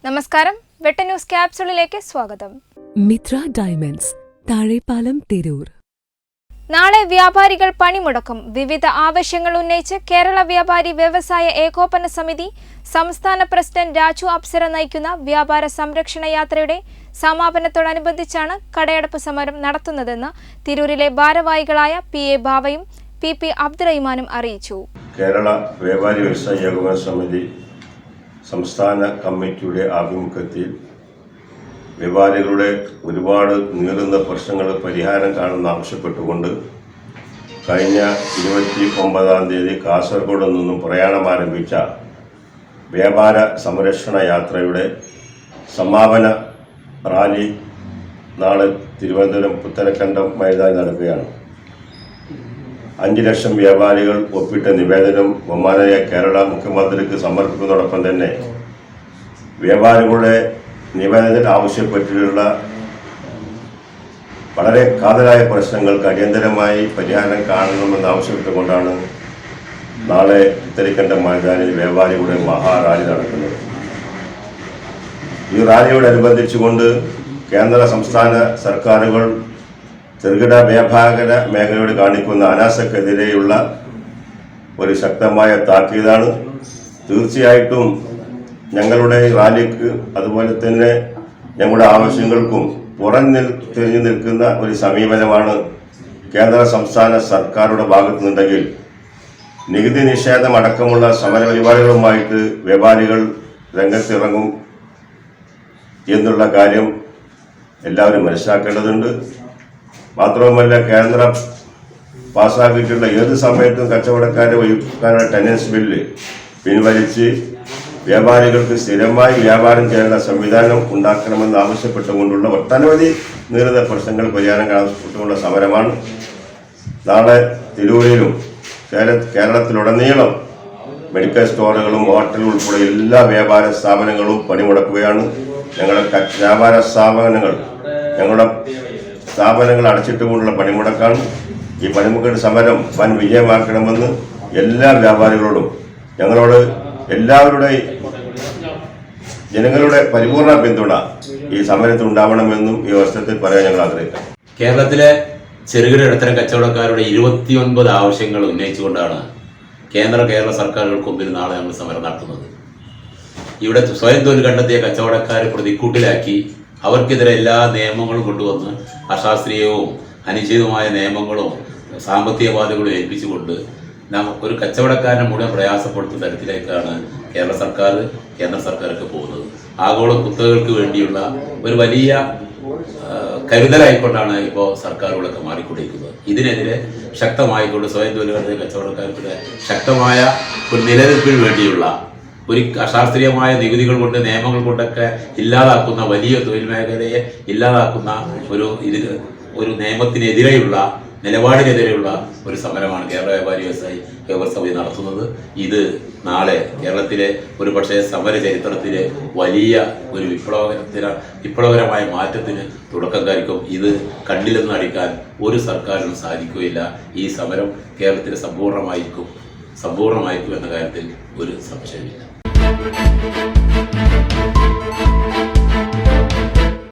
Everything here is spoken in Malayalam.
നമസ്കാരം, വെട്ട ന്യൂസ് ക്യാപ്സൂളിലേക്ക് സ്വാഗതം. മിത്ര ഡയമണ്ട്സ്, താഴെപ്പാലം, തിരൂർ. നാളെ വ്യാപാരികൾ പണിമുടക്കും. വിവിധ ആവശ്യങ്ങൾ ഉന്നയിച്ച് കേരള വ്യാപാരി വ്യവസായ ഏകോപന സമിതി സംസ്ഥാന പ്രസിഡന്റ് രാജു അപ്സര നയിക്കുന്ന വ്യാപാര സംരക്ഷണ യാത്രയുടെ സമാപനത്തോടനുബന്ധിച്ചാണ് കടയടപ്പ് സമരം നടത്തുന്നതെന്ന് തിരൂരിലെ ഭാരവാഹികളായ PA ഭാവയും PP അബ്ദുറഹിമാനും അറിയിച്ചു. കേരള വ്യാപാരി വ്യവസായ ഏകോപന സമിതി സംസ്ഥാന കമ്മിറ്റിയുടെ ആഭിമുഖ്യത്തിൽ വ്യാപാരികളുടെ ഒരുപാട് നീളുന്ന പ്രശ്നങ്ങൾ പരിഹാരം കാണുന്ന ആവശ്യപ്പെട്ടുകൊണ്ട് കഴിഞ്ഞ 29-ാം തീയതി കാസർഗോഡ് നിന്നും പ്രയാണം ആരംഭിച്ച വ്യാപാര സംരക്ഷണ യാത്രയുടെ സമാപന റാലി നാളെ തിരുവനന്തപുരം പുത്തനക്കണ്ടം മൈതാനിൽ നടക്കുകയാണ്. 5 ലക്ഷം വ്യാപാരികൾ ഒപ്പിട്ട നിവേദനം ബഹുമാനീയ കേരള മുഖ്യമന്ത്രിക്ക് സമർപ്പിക്കുന്നതോടൊപ്പം തന്നെ വ്യാപാരികളുടെ നിവേദനത്തിൽ ആവശ്യപ്പെട്ടിട്ടുള്ള വളരെ കാതലായ പ്രശ്നങ്ങൾക്ക് അടിയന്തരമായി പരിഹാരം കാണണമെന്ന് ആവശ്യപ്പെട്ടുകൊണ്ടാണ് നാളെ പുത്തരിക്കണ്ടം മൈതാനിൽ വ്യാപാരികളുടെ മഹാറാലി നടക്കുന്നത്. ഈ റാലിയോടനുബന്ധിച്ചുകൊണ്ട് കേന്ദ്ര സംസ്ഥാന സർക്കാരുകൾ ചെറുകിട വ്യാപാര മേഖലയോട് കാണിക്കുന്ന അനാസക്കെതിരെയുള്ള ഒരു ശക്തമായ താക്കീതാണ്. തീർച്ചയായിട്ടും ഞങ്ങളുടെ റാലിക്ക് അതുപോലെ തന്നെ ഞങ്ങളുടെ ആവശ്യങ്ങൾക്കും തിരിഞ്ഞു നിൽക്കുന്ന ഒരു സമീപനമാണ് കേന്ദ്ര സംസ്ഥാന സർക്കാരുടെ ഭാഗത്തുനിന്നുണ്ടെങ്കിൽ നികുതി നിഷേധം അടക്കമുള്ള സമരപരിപാടികളുമായിട്ട് വ്യാപാരികൾ രംഗത്തിറങ്ങും എന്നുള്ള കാര്യം എല്ലാവരും മനസ്സിലാക്കേണ്ടതുണ്ട്. മാത്രവുമല്ല, കേന്ദ്രം പാസ്സാക്കിയിട്ടുള്ള ഏത് സമയത്തും കച്ചവടക്കാരെ ഒഴിപ്പിക്കാനുള്ള ടെനൻസ് ബില്ല് പിൻവലിച്ച് വ്യാപാരികൾക്ക് സ്ഥിരമായി വ്യാപാരം ചെയ്യാനുള്ള സംവിധാനം ഉണ്ടാക്കണമെന്ന് ആവശ്യപ്പെട്ടുകൊണ്ടുള്ള ഒട്ടനവധി നീളുന്ന പ്രശ്നങ്ങൾ പരിഹാരം ആവശ്യപ്പെട്ടുകൊണ്ടുള്ള സമരമാണ്. നാളെ തിരൂരിലും കേരളത്തിലുടനീളം മെഡിക്കൽ സ്റ്റോറുകളും ഹോട്ടലുകളും ഉൾപ്പെടെ എല്ലാ വ്യാപാര സ്ഥാപനങ്ങളും പണിമുടക്കുകയാണ്. ഞങ്ങളുടെ വ്യാപാര ഞങ്ങളുടെ സ്ഥാപനങ്ങൾ അടച്ചിട്ടുകൊണ്ടുള്ള പണിമുടക്കാണ്. ഈ പണിമുടക്ക് സമരം വൻ വിജയമാക്കണമെന്ന് എല്ലാ വ്യാപാരികളോടും ഞങ്ങളോട് എല്ലാവരുടെയും ജനങ്ങളുടെ പരിപൂർണ പിന്തുണ ഈ സമരത്തിൽ ഉണ്ടാവണമെന്നും ഈ അവസരത്തിൽ പറയാൻ ഞങ്ങൾ ആഗ്രഹിക്കാം. കേരളത്തിലെ ചെറുകിട ഇടത്തരം കച്ചവടക്കാരുടെ 29 ആവശ്യങ്ങൾ ഉന്നയിച്ചുകൊണ്ടാണ് കേരള സർക്കാരുകൾക്ക് മുമ്പിൽ നാളെ നമ്മൾ സമരം നടത്തുന്നത്. ഇവിടെ സ്വയം തൊഴിൽ കണ്ടെത്തിയ കച്ചവടക്കാരെ പ്രതിക്കൂട്ടിലാക്കി അവർക്കെതിരെ എല്ലാ നിയമങ്ങളും കൊണ്ടുവന്ന് അശാസ്ത്രീയവും അനിശ്ചിതവുമായ നിയമങ്ങളും സാമ്പത്തിക ബാധ്യതകളും ഏൽപ്പിച്ചുകൊണ്ട് ഒരു കച്ചവടക്കാരനെ മുഴുവൻ പ്രയാസപ്പെടുത്തുന്ന തരത്തിലേക്കാണ് കേന്ദ്ര സർക്കാരൊക്കെ പോകുന്നത്. ആഗോള കുത്തകകൾക്ക് വേണ്ടിയുള്ള ഒരു വലിയ കരുതലായിക്കൊണ്ടാണ് ഇപ്പോൾ സർക്കാരുകളൊക്കെ മാറിക്കൊണ്ടിരിക്കുന്നത്. ഇതിനെതിരെ ശക്തമായിക്കൊണ്ട് സ്വയം തൊഴിലുകളുടെ കച്ചവടക്കാർക്ക് ശക്തമായ ഒരു നിലനിൽപ്പിന് വേണ്ടിയുള്ള ഒരു അശാസ്ത്രീയമായ നികുതികൾ കൊണ്ട് നിയമങ്ങൾ കൊണ്ടൊക്കെ ഇല്ലാതാക്കുന്ന വലിയ തൊഴിൽ മേഖലയെ ഇല്ലാതാക്കുന്ന ഒരു നിയമത്തിനെതിരെയുള്ള നിലപാടിനെതിരെയുള്ള ഒരു സമരമാണ് കേരള വ്യാപാരി വ്യവസായി ഏകോപന സമിതി നടത്തുന്നത്. ഇത് നാളെ കേരളത്തിലെ ഒരു പക്ഷേ സമര ചരിത്രത്തിലെ വലിയ ഒരു വിപ്ലവകരമായ മാറ്റത്തിന് തുടക്കം കുറിക്കും. ഇത് കണ്ണിലെന്ന് അടിക്കാൻ ഒരു സർക്കാരിനും സാധിക്കുകയില്ല. ഈ സമരം കേരളത്തിൽ സമ്പൂർണ്ണമായിരിക്കും എന്ന കാര്യത്തിൽ ഒരു സംശയമില്ല.